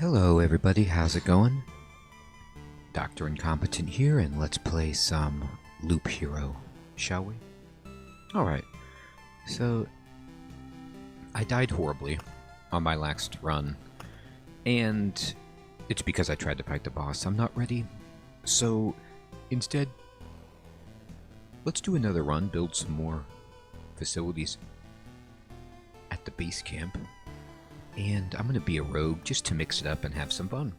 Hello everybody, how's it going? Dr. Incompetent here, and let's play some Loop Hero, shall we? Alright, so I died horribly on my last run, and it's because I tried to fight the boss. I'm not ready, so instead, let's do another run, build some more facilities at the base camp. And I'm going to be a rogue just to mix it up and have some fun.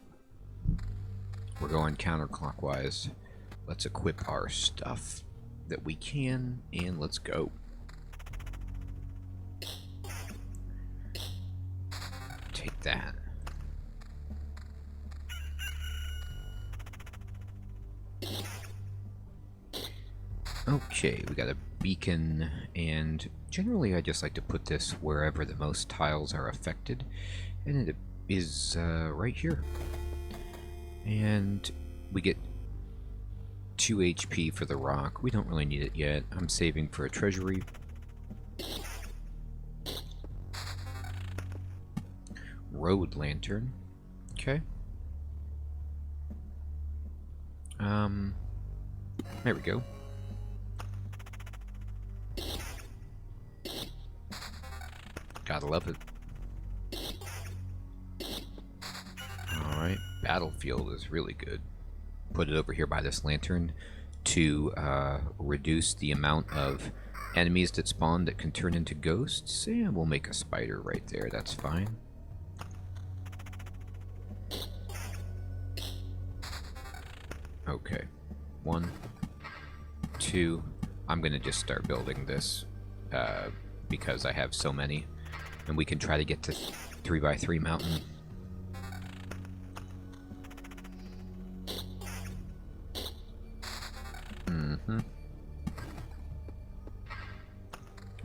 We're going counterclockwise. Let's equip our stuff that we can, and let's go. Take that. Okay, we got a beacon, and generally I just like to put this wherever the most tiles are affected, and it is right here. And we get 2 HP for the rock. We don't really need it yet. I'm saving for a treasury. Road lantern. Okay. There we go. Gotta love it. Alright, battlefield is really good. Put it over here by this lantern to reduce the amount of enemies that spawn that can turn into ghosts. And we'll make a spider right there, that's fine. Okay, 1, 2. I'm gonna just start building this because I have so many. And we can try to get to 3x3 mountain.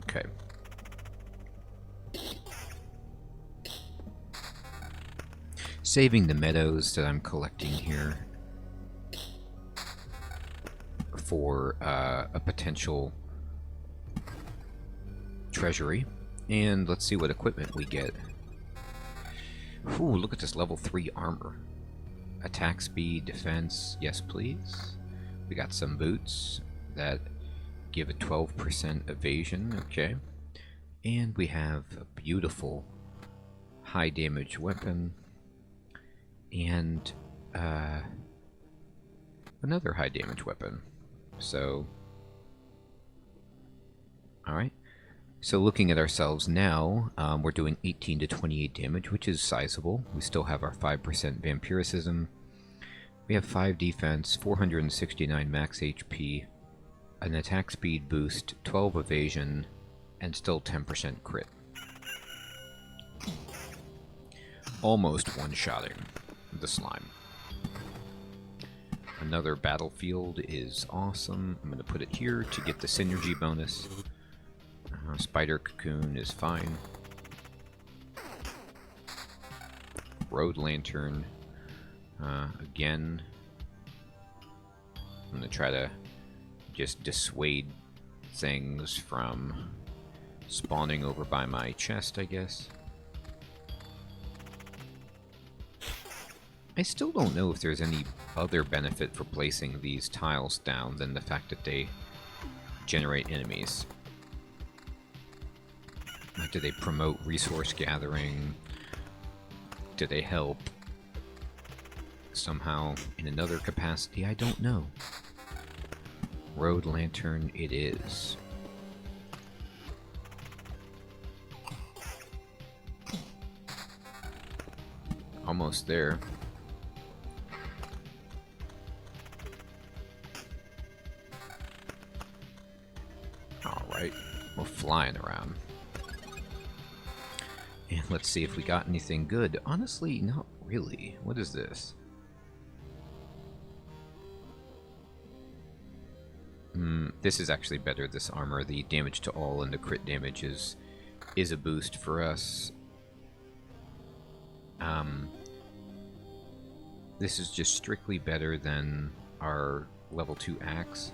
Okay. Saving the meadows that I'm collecting here for a potential treasury. And let's see what equipment we get. Ooh, look at this level 3 armor. Attack speed, defense, yes please. We got some boots that give a 12% evasion, okay. And we have a beautiful high damage weapon. And another high damage weapon. So, alright. So looking at ourselves now, we're doing 18 to 28 damage, which is sizable. We still have our 5% vampiricism. We have 5 defense, 469 max HP, an attack speed boost, 12 evasion, and still 10% crit. Almost one-shotting the slime. Another battlefield is awesome. I'm going to put it here to get the synergy bonus. Spider cocoon is fine. Road lantern. Again, I'm going to try to just dissuade things from spawning over by my chest, I guess. I still don't know if there's any other benefit for placing these tiles down than the fact that they generate enemies. Like, do they promote resource gathering? Do they help somehow in another capacity? I don't know. Road lantern it is. Almost there. Alright, we're flying around. And let's see if we got anything good. Honestly, not really. What is this? This is actually better, this armor. The damage to all and the crit damage is a boost for us. This is just strictly better than our level 2 axe.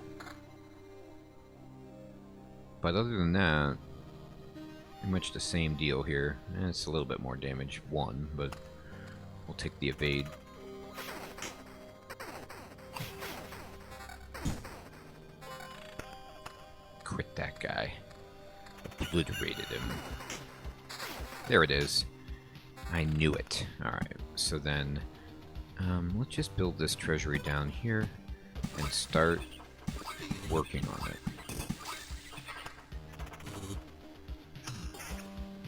But other than that, pretty much the same deal here. It's a little bit more damage, 1, but We'll take the evade. Crit that guy. Obliterated him. There it is. I knew it. Alright, so then let's just build this treasury down here and start working on it.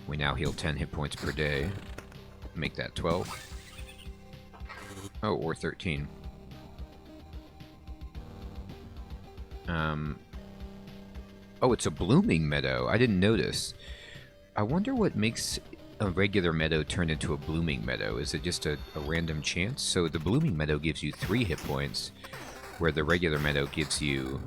We now heal 10 hit points per day. Make that 12. Oh, or 13. Oh, it's a blooming meadow. I didn't notice. I wonder what makes a regular meadow turn into a blooming meadow. Is it just a random chance? So the blooming meadow gives you 3 hit points, where the regular meadow gives you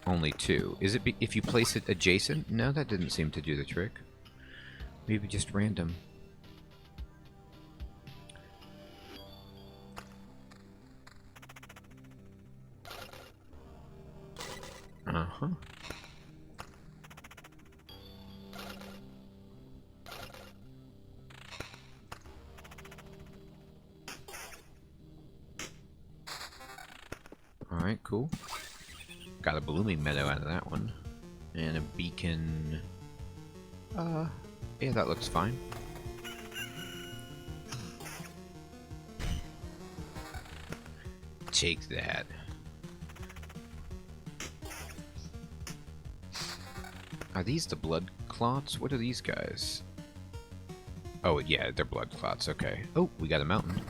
only 2. Is it if you place it adjacent? No, that didn't seem to do the trick. Maybe just random. Uh-huh. Alright, cool. Got a blooming meadow out of that one. And a beacon. Yeah, that looks fine. Take that. Are these the blood clots? What are these guys? Oh, yeah, they're blood clots. Okay. Oh, we got a mountain.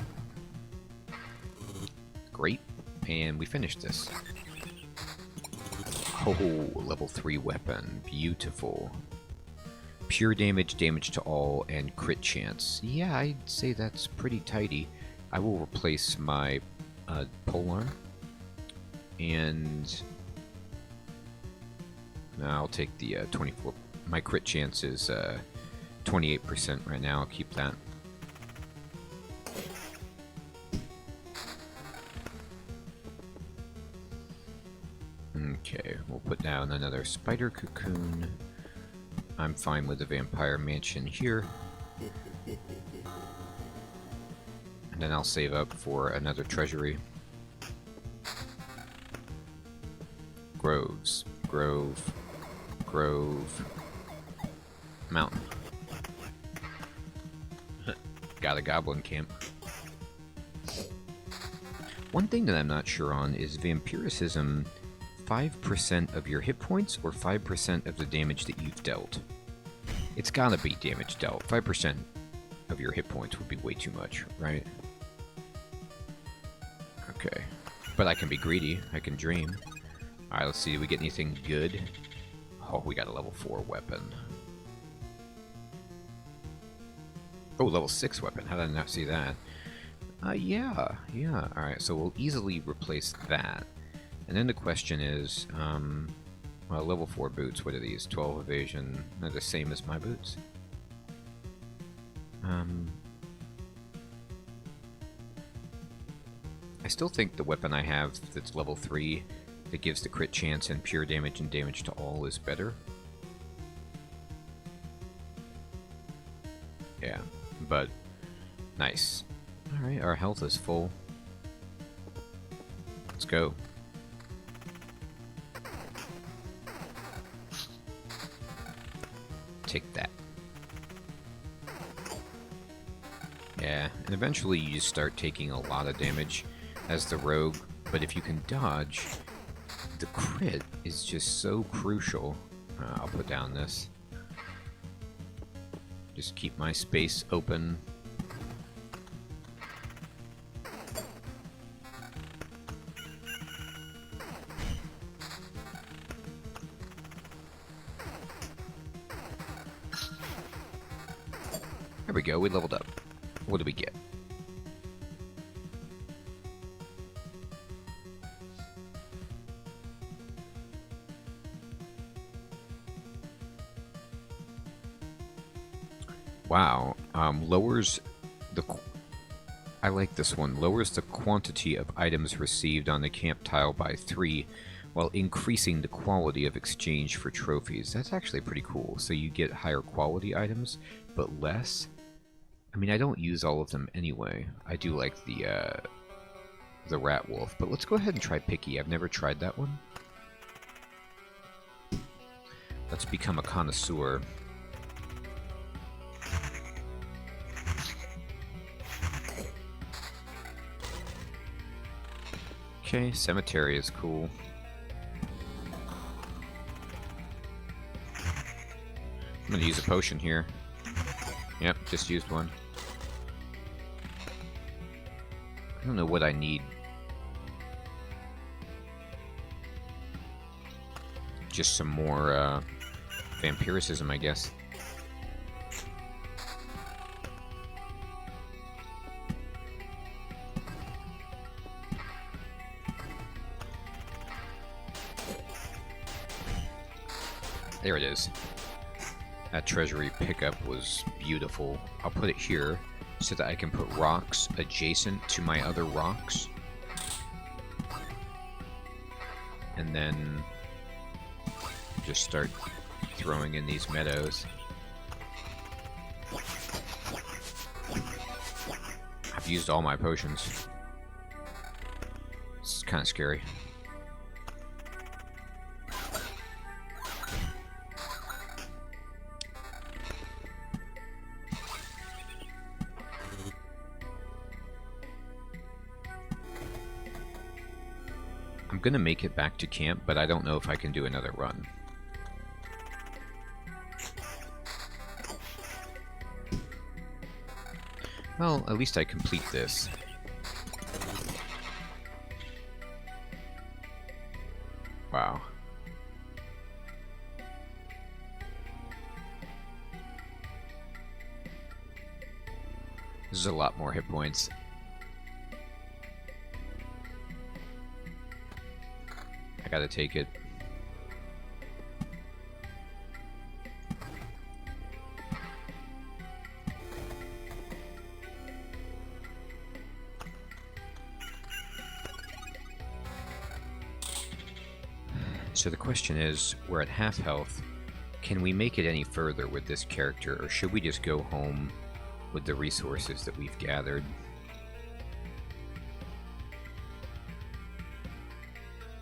Great. And we finished this. Oh, level 3 weapon. Beautiful. Pure damage, damage to all, and crit chance. Yeah, I'd say that's pretty tidy. I will replace my polearm. And I'll take the 24. My crit chance is 28% right now. I'll keep that. Okay, we'll put down another spider cocoon. I'm fine with the vampire mansion here. And then I'll save up for another treasury. Groves. Grove. Grove. Mountain. Got a goblin camp. One thing that I'm not sure on is vampiricism 5% of your hit points or 5% of the damage that you've dealt. It's gotta be damage dealt. 5% of your hit points would be way too much, right? Okay. But I can be greedy. I can dream. Alright, let's see. Do we get anything good? Oh, we got a level 4 weapon. Oh, level 6 weapon. How did I not see that? Yeah. Alright, so we'll easily replace that. And then the question is, well, level 4 boots, what are these? 12 evasion. They're the same as my boots. I still think the weapon I have that's level 3 that gives the crit chance and pure damage and damage to all is better. Yeah, but nice. Alright, our health is full. Let's go. Take that. Yeah, and eventually you just start taking a lot of damage as the rogue, but if you can dodge, the crit is just so crucial. I'll put down this. Just keep my space open. There we go, we leveled up. What do we get? Wow, lowers the... I like this one. Lowers the quantity of items received on the camp tile by 3, while increasing the quality of exchange for trophies. That's actually pretty cool. So you get higher quality items, but less. I mean, I don't use all of them anyway. I do like the rat wolf, but let's go ahead and try picky. I've never tried that one. Let's become a connoisseur. Okay, cemetery is cool. I'm gonna use a potion here. Yep, just used one. I don't know what I need. Just some more vampiricism, I guess. There it is. That treasury pickup was beautiful. I'll put it here so that I can put rocks adjacent to my other rocks. And then just start throwing in these meadows. I've used all my potions. It's kind of scary. I'm gonna make it back to camp, but I don't know if I can do another run. Well, at least I complete this. Wow. This is a lot more hit points. I gotta take it. So the question is, we're at half health. Can we make it any further with this character, or should we just go home with the resources that we've gathered?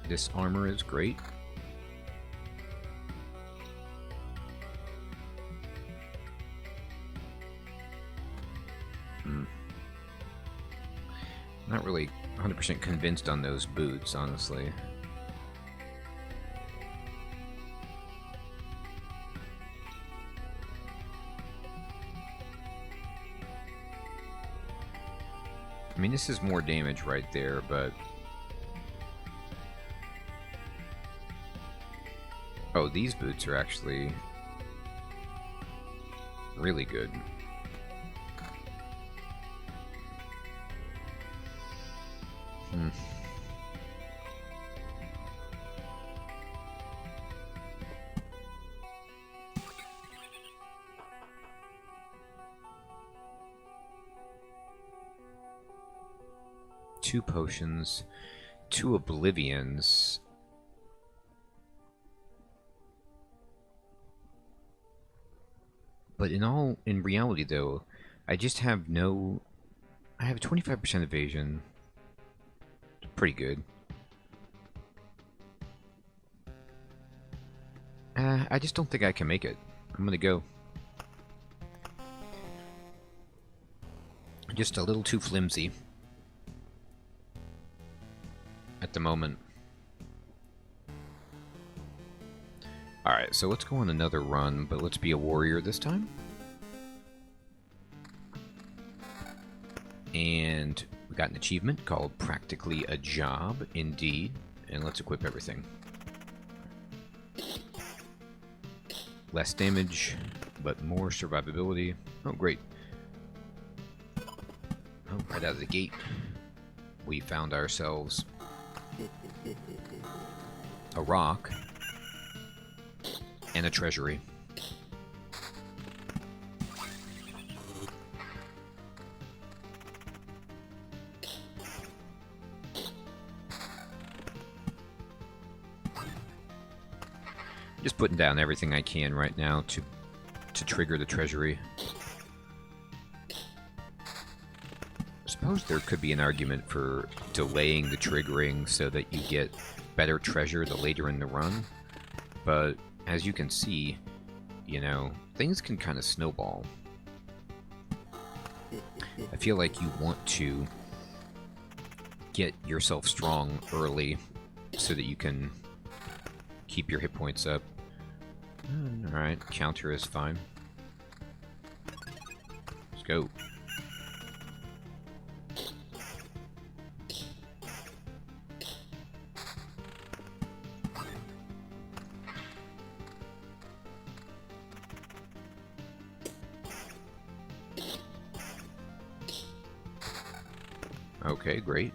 This armor is great. Not really 100% convinced on those boots, honestly. I mean, this is more damage right there, but... Oh, these boots are actually really good. Two potions, 2 oblivions. But in reality though, I just have I have 25% evasion. Pretty good. I just don't think I can make it. I'm gonna go. Just a little too flimsy at the moment. Alright, so let's go on another run, but let's be a warrior this time. And we got an achievement called Practically a Job, indeed. And let's equip everything. Less damage, but more survivability. Oh, great. Oh, right out of the gate, we found ourselves a rock and a treasury. Just putting down everything I can right now to trigger the treasury. suppose there could be an argument for delaying the triggering so that you get better treasure the later in the run, but as you can see, you know, things can kind of snowball. I feel like you want to get yourself strong early so that you can keep your hit points up. Alright, counter is fine. Let's go. Okay, great.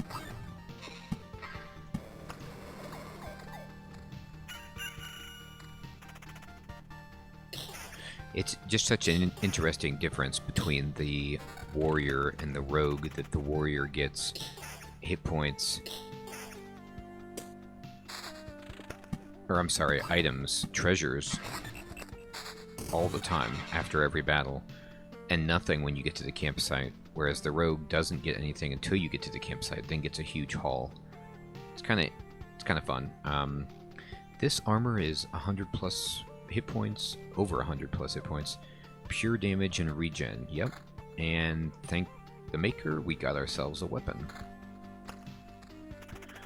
It's just such an interesting difference between the warrior and the rogue, that the warrior gets hit points, or I'm sorry, items, treasures, all the time after every battle, and nothing when you get to the campsite, whereas the rogue doesn't get anything until you get to the campsite, then gets a huge haul. It's kind of fun. This armor is 100 plus hit points, over 100 plus hit points, pure damage and regen. Yep, and thank the maker, we got ourselves a weapon.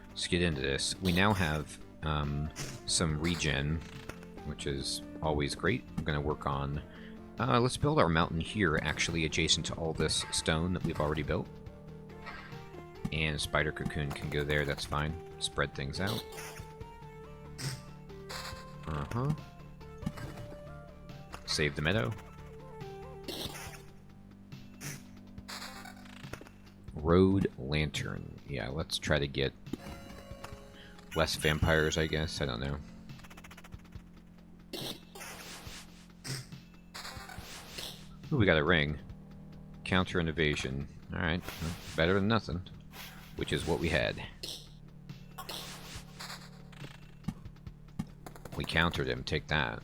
Let's get into this. We now have some regen, which is always great. I'm going to work on... let's build our mountain here, actually adjacent to all this stone that we've already built. And spider cocoon can go there, that's fine. Spread things out. Save the meadow. Road lantern. Yeah, let's try to get less vampires, I guess. I don't know. Ooh, we got a ring. Counter and evasion. Alright, well, better than nothing. Which is what we had. We countered him, take that.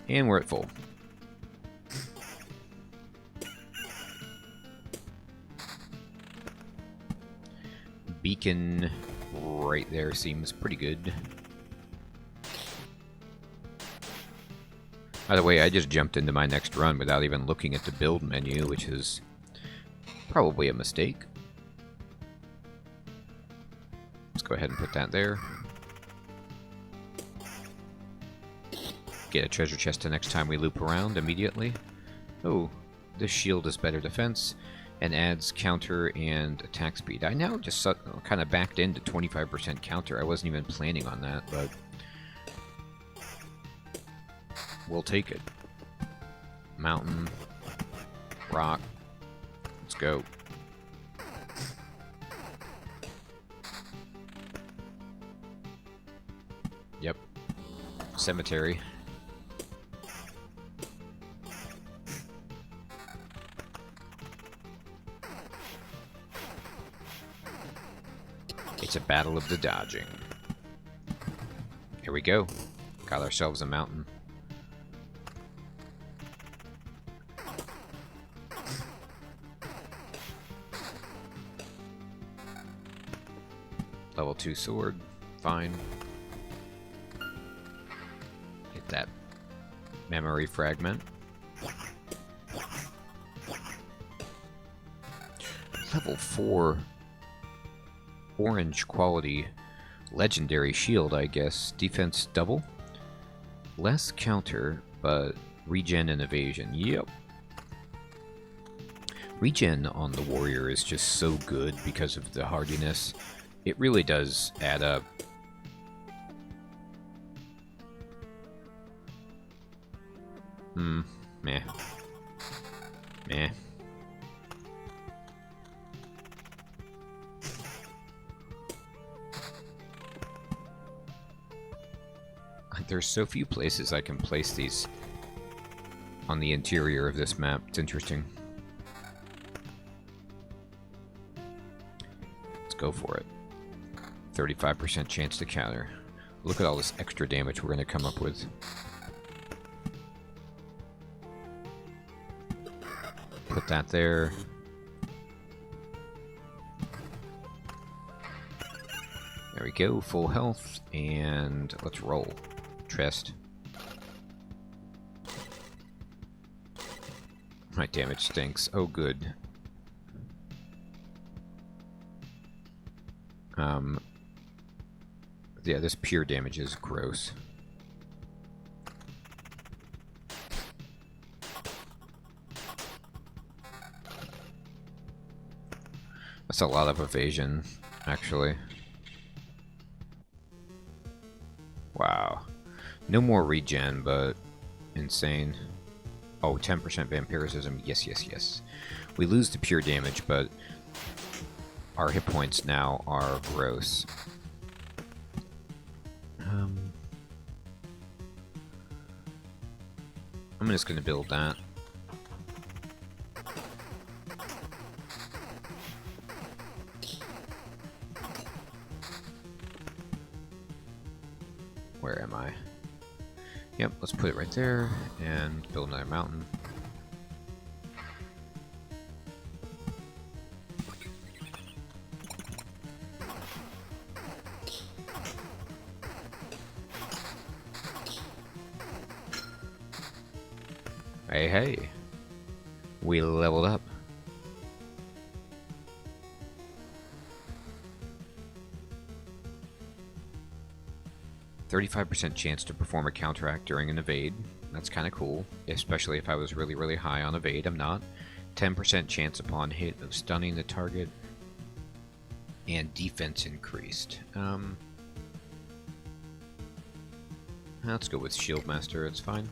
And we're at full. Beacon right there seems pretty good. By the way, I just jumped into my next run without even looking at the build menu, which is probably a mistake. Let's go ahead and put that there. Get a treasure chest the next time we loop around immediately. Oh, this shield is better defense and adds counter and attack speed. I now just kind of backed into 25% counter. I wasn't even planning on that, but we'll take it. Mountain, rock, let's go. Yep, cemetery. It's a battle of the dodging. Here we go. Got ourselves a mountain. Level 2 sword. Fine. Hit that memory fragment. Level 4 orange quality legendary shield, I guess. Defense double. Less counter, but regen and evasion. Yep. Regen on the warrior is just so good because of the hardiness. It really does add up. Meh. Meh. There's so few places I can place these on the interior of this map. It's interesting. Let's go for it. 35% chance to counter. Look at all this extra damage we're going to come up with. Put that there. There we go, full health, and let's roll. Trist. My damage stinks. Oh, good. Yeah, this pure damage is gross. That's a lot of evasion, actually. Wow. No more regen, but insane. Oh, 10% vampirism. Yes, yes, yes. We lose the pure damage, but our hit points now are gross. I'm just going to build that. Where am I? Yep, let's put it right there and build another mountain. Hey, hey. We leveled up. %35% chance to perform a counteract during an evade. That's kind of cool, especially if I was really, really high on evade. I'm not. 10% chance upon hit of stunning the target. And defense increased. Let's go with Shield Master, it's fine.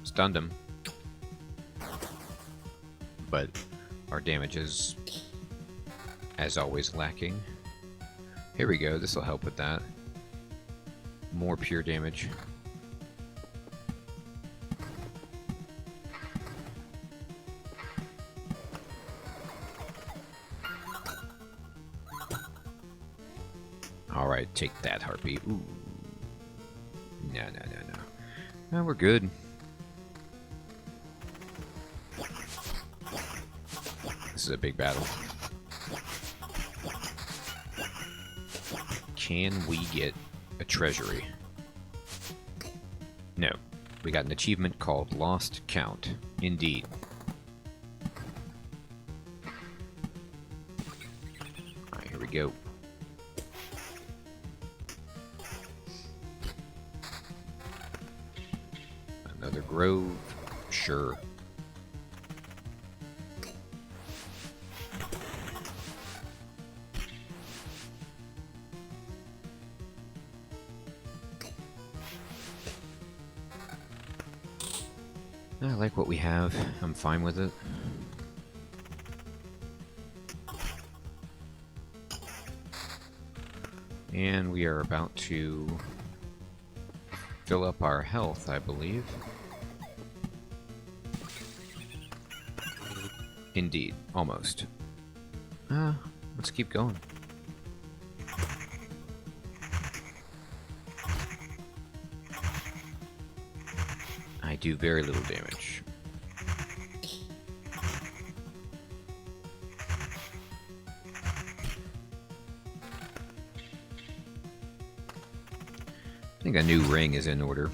Stunned him. But our damage is, as always, lacking. Here we go, this will help with that. More pure damage. Alright, take that, Harpy. Ooh. No. No, we're good. This is a big battle. Can we get a treasury? No. We got an achievement called Lost Count. Indeed. Alright, here we go. Another grove? Sure. I like what we have. I'm fine with it. And we are about to fill up our health, I believe. Indeed, almost. Let's keep going. I do very little damage. I think a new ring is in order.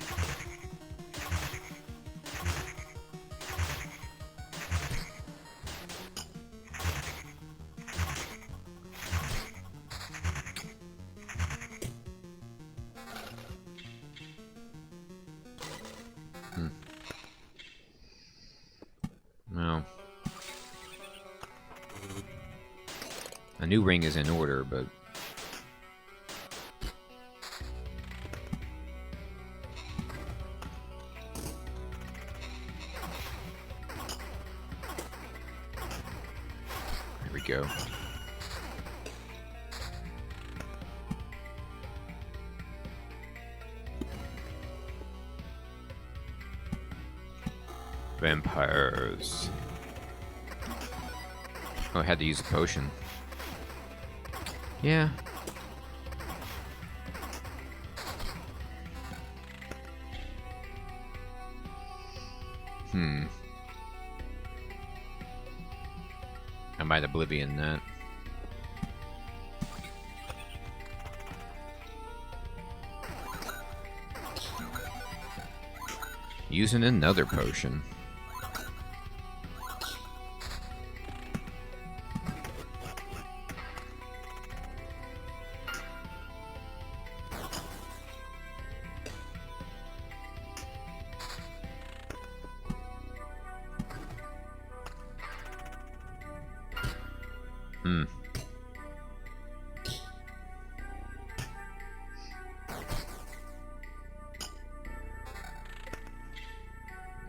No. A new ring is in order, but... There we go. Vampires. Oh, I had to use a potion. Yeah. I might oblivion that. Using another potion.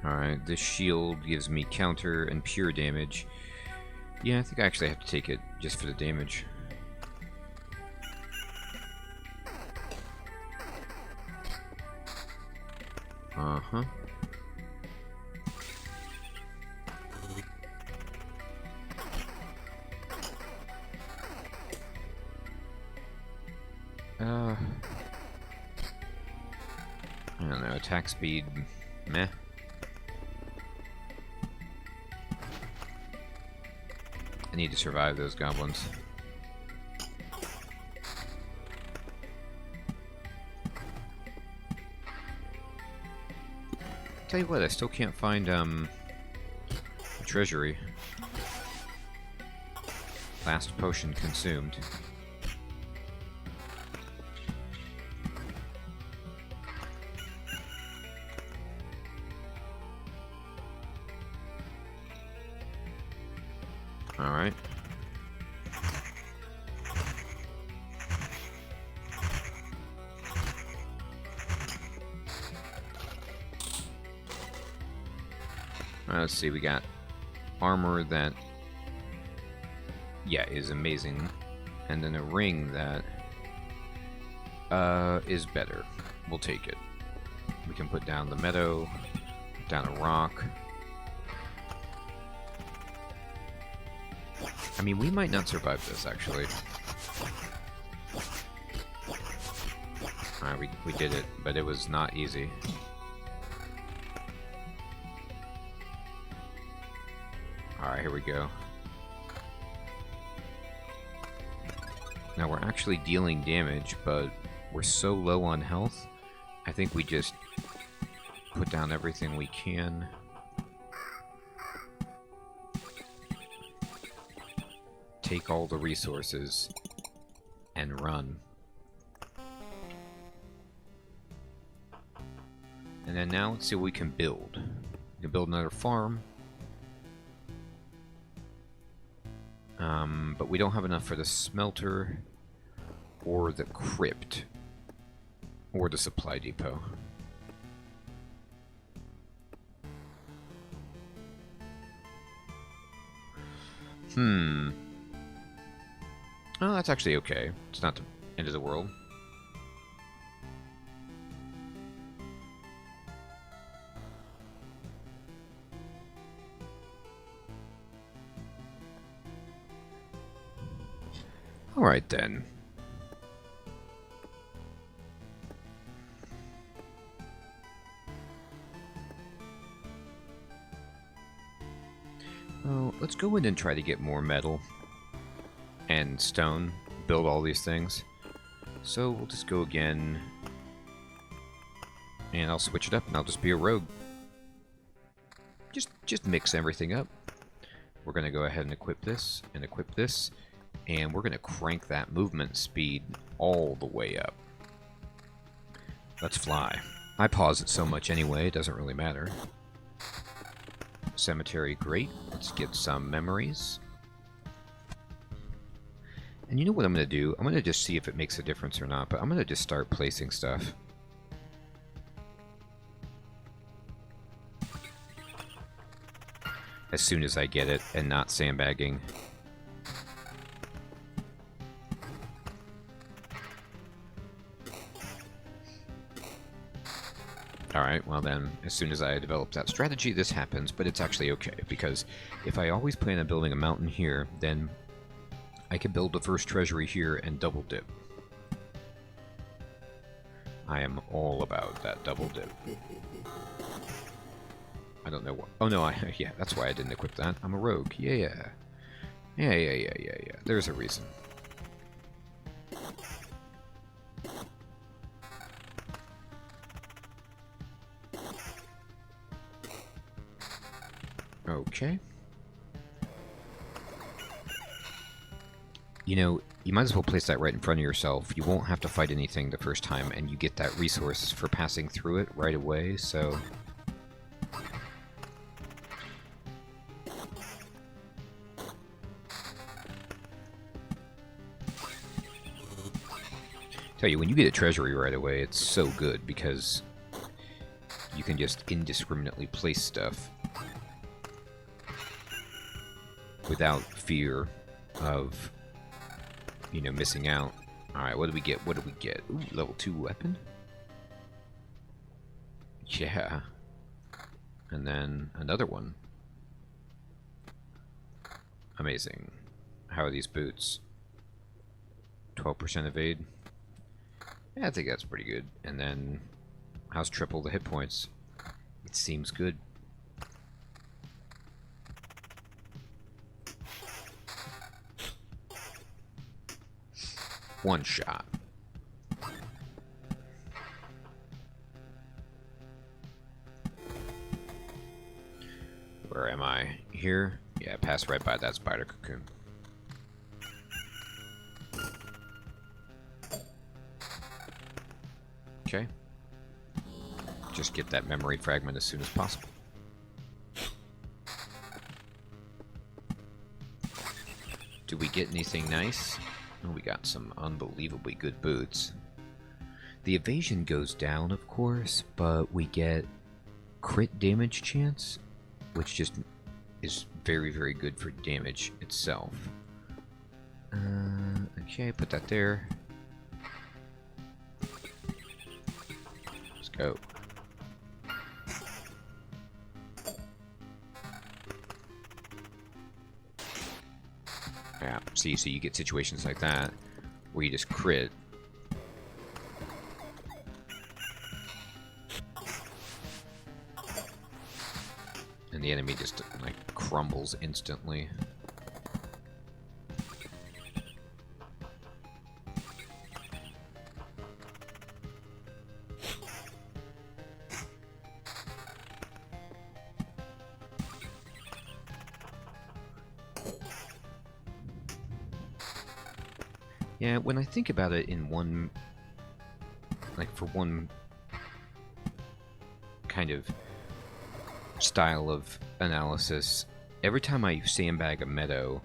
Alright, this shield gives me counter and pure damage. Yeah, I think I actually have to take it just for the damage. Uh-huh. I don't know, attack speed, meh. I need to survive those goblins. Tell you what, I still can't find the treasury. Last potion consumed. Alright. Let's see, we got armor that, yeah, is amazing. And then a ring that is better. We'll take it. We can put down the meadow, put down a rock. I mean, we might not survive this, actually. Alright, we did it, but it was not easy. Alright, here we go. Now we're actually dealing damage, but we're so low on health, I think we just put down everything we can. Take all the resources and run. And then now let's see what we can build. We can build another farm. But we don't have enough for the smelter or the crypt or the supply depot. Oh, that's actually okay. It's not the end of the world. Alright then. Well, let's go in and try to get more metal and stone, build all these things. So we'll just go again, and I'll switch it up, and I'll just be a rogue. Just mix everything up. We're gonna go ahead and equip this, and we're gonna crank that movement speed all the way up. Let's fly. I pause it so much anyway, it doesn't really matter. Cemetery, great. Let's get some memories. And you know what I'm going to do? I'm going to just see if it makes a difference or not, but I'm going to just start placing stuff. As soon as I get it, and not sandbagging. Alright, well then, as soon as I develop that strategy, this happens, but it's actually okay, because if I always plan on building a mountain here, then I can build the first treasury here and double dip. I am all about that double dip. I don't know what. Oh no, yeah, that's why I didn't equip that. I'm a rogue. Yeah. Yeah. There's a reason. Okay. You know, you might as well place that right in front of yourself. You won't have to fight anything the first time, and you get that resource for passing through it right away, so... Tell you, when you get a treasury right away, it's so good, because you can just indiscriminately place stuff without fear of, you know, missing out. Alright, what do we get? What do we get? Ooh, level 2 weapon? Yeah. And then another one. Amazing. How are these boots? 12% evade? Yeah, I think that's pretty good. And then, how's triple the hit points? It seems good. One shot. Where am I? Here? Yeah, pass right by that spider cocoon. Okay. Just get that memory fragment as soon as possible. Do we get anything nice? Oh, we got some unbelievably good boots. The evasion goes down, of course, but we get crit damage chance, which just is very, very good for damage itself. Okay, put that there. Let's go. Yeah, see, so you get situations like that where you just crit. And the enemy just, like, crumbles instantly. Yeah, when I think about it in one, like, for one kind of style of analysis, every time I sandbag a meadow,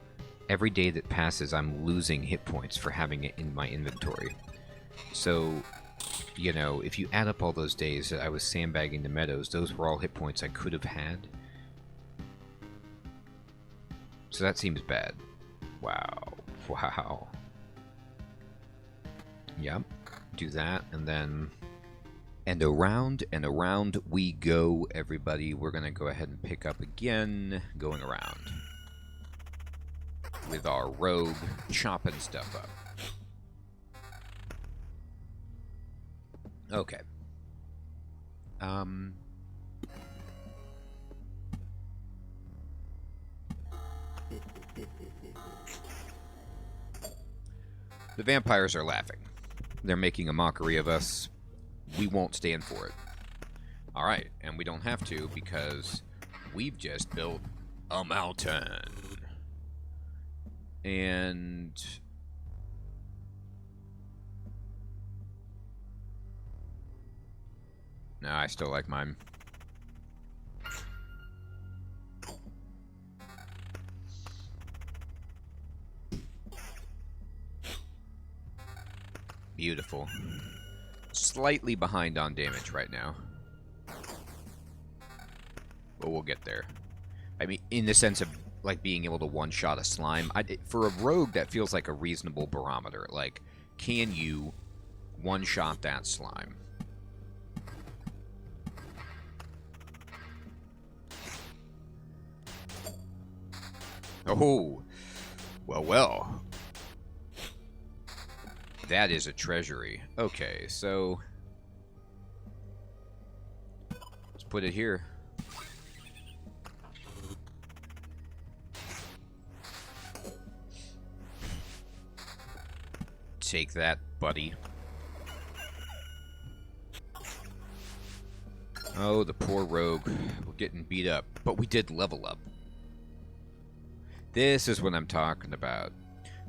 every day that passes I'm losing hit points for having it in my inventory. So, you know, if you add up all those days that I was sandbagging the meadows, those were all hit points I could have had. So that seems bad. Wow. Wow. Yep. Do that, and then... And around we go, everybody. We're going to go ahead and pick up again, going around. With our rogue, chopping stuff up. Okay. The vampires are laughing. They're making a mockery of us. We won't stand for it. Alright, and we don't have to because we've just built a mountain. And... no, I still like mine. Beautiful. Slightly behind on damage right now. But we'll get there. I mean, in the sense of, like, being able to one-shot a slime. For a rogue, that feels like a reasonable barometer. Like, can you one-shot that slime? Oh! Well. That is a treasury. Okay, so... let's put it here. Take that, buddy. Oh, the poor rogue. We're getting beat up. But we did level up. This is what I'm talking about.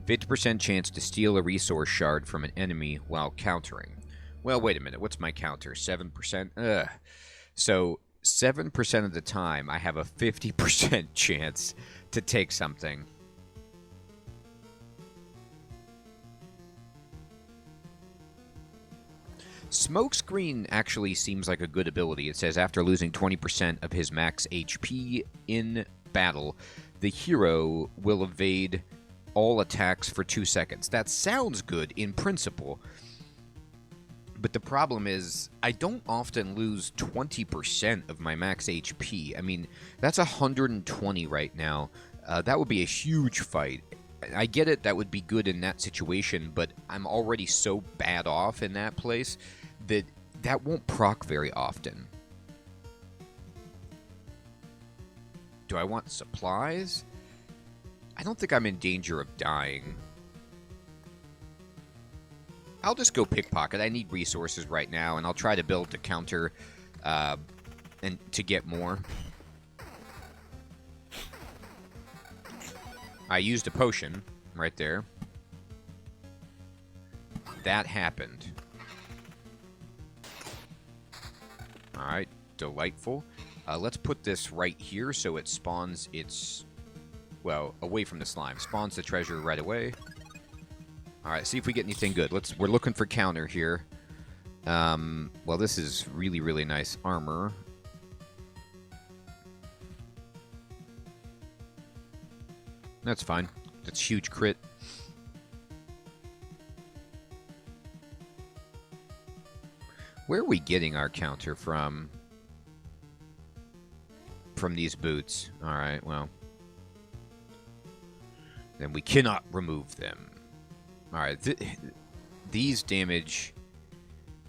50% chance to steal a resource shard from an enemy while countering. Well, wait a minute. What's my counter? 7%? Ugh. So, 7% of the time, I have a 50% chance to take something. Smokescreen actually seems like a good ability. It says after losing 20% of his max HP in battle, the hero will evade all attacks for 2 seconds. That sounds good in principle, but the problem is I don't often lose 20% of my max HP. I mean, that's 120 right now. That would be a huge fight. I get it, that would be good in that situation, but I'm already so bad off in that place that that won't proc very often. Do I want supplies? I don't think I'm in danger of dying. I'll just go pickpocket. I need resources right now, and I'll try to build the counter and to get more. I used a potion right there. That happened. Alright, delightful. Let's put this right here so it spawns its... well, away from the slime. Spawns the treasure right away. Alright, see if we get anything good. We're looking for counter here. Well, this is really, really nice armor. That's fine. That's huge crit. Where are we getting our counter from? From these boots. Alright, well. Then we cannot remove them. Alright, these damage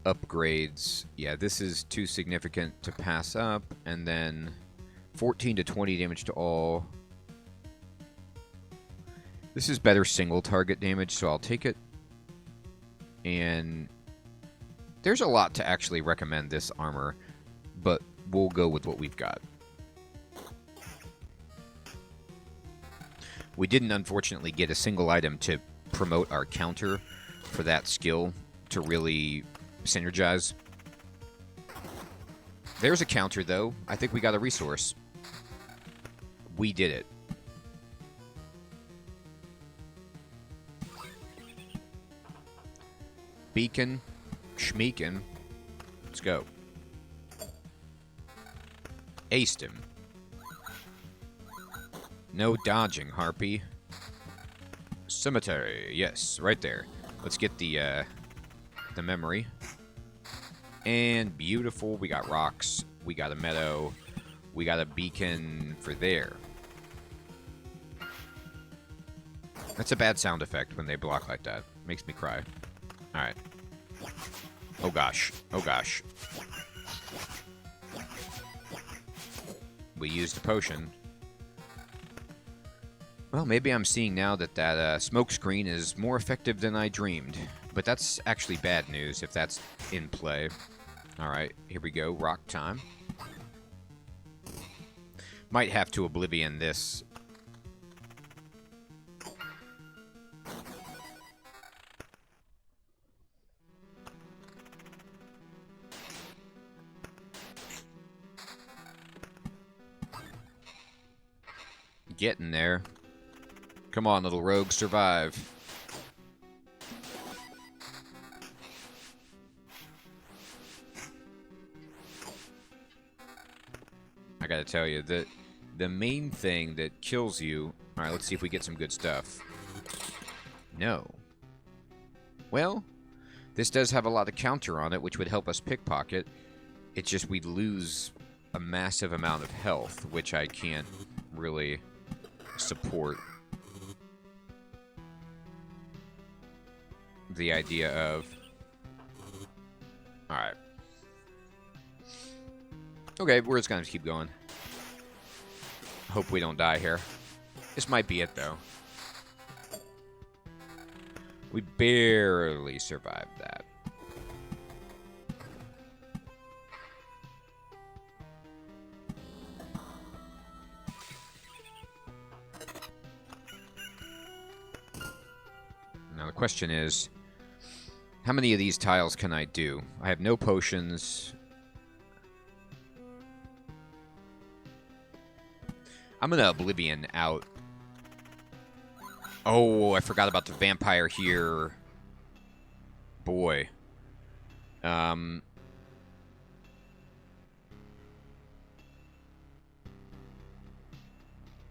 upgrades. Yeah, this is too significant to pass up. And then 14 to 20 damage to all. This is better single target damage, so I'll take it. And there's a lot to actually recommend this armor, but we'll go with what we've got. We didn't, unfortunately, get a single item to promote our counter for that skill to really synergize. There's a counter, though. I think we got a resource. We did it. Beacon, Schmeekin. Let's go. Aced him. No dodging, Harpy. Cemetery, yes, right there. Let's get the memory. And beautiful, we got rocks, we got a meadow, we got a beacon for there. That's a bad sound effect when they block like that. Makes me cry. Alright. Oh gosh, oh gosh. We used a potion. Well, maybe I'm seeing now that that smoke screen is more effective than I dreamed. But that's actually bad news if that's in play. Alright, here we go. Rock time. Might have to Oblivion this. Getting there. Come on, little rogue, survive. I gotta tell you, the main thing that kills you... Alright, let's see if we get some good stuff. No. Well, this does have a lot of counter on it, which would help us pickpocket. It's just we'd lose a massive amount of health, which I can't really support. The idea of... Alright. Okay, we're just gonna keep going. Hope we don't die here. This might be it, though. We barely survived that. Now the question is, how many of these tiles can I do? I have no potions. I'm gonna Oblivion out. Oh, I forgot about the vampire here. Boy.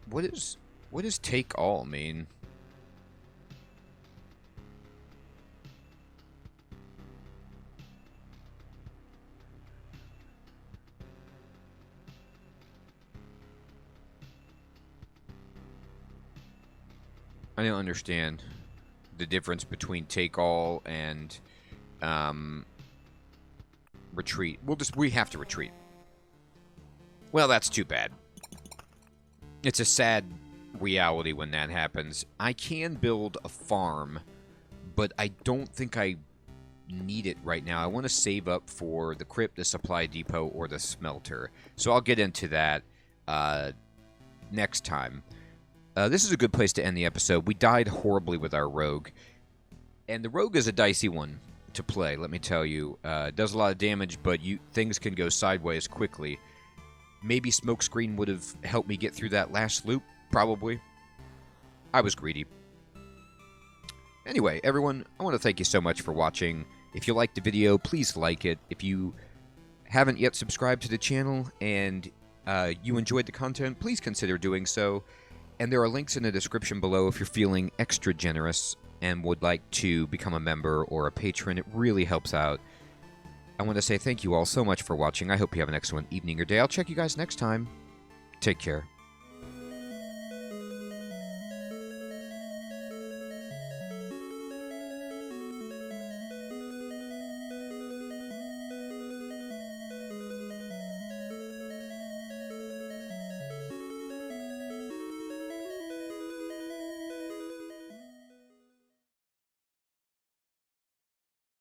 What does take all mean? I don't understand the difference between take all and retreat. We have to retreat. Well, that's too bad. It's a sad reality when that happens. I can build a farm, but I don't think I need it right now. I want to save up for the crypt, the supply depot, or the smelter. So I'll get into that next time. This is a good place to end the episode. We died horribly with our rogue. And the rogue is a dicey one to play, let me tell you. It does a lot of damage, but things can go sideways quickly. Maybe Smokescreen would have helped me get through that last loop. Probably. I was greedy. Anyway, everyone, I want to thank you so much for watching. If you liked the video, please like it. If you haven't yet subscribed to the channel and you enjoyed the content, please consider doing so. And there are links in the description below if you're feeling extra generous and would like to become a member or a patron. It really helps out. I want to say thank you all so much for watching. I hope you have an excellent evening or day. I'll check you guys next time. Take care.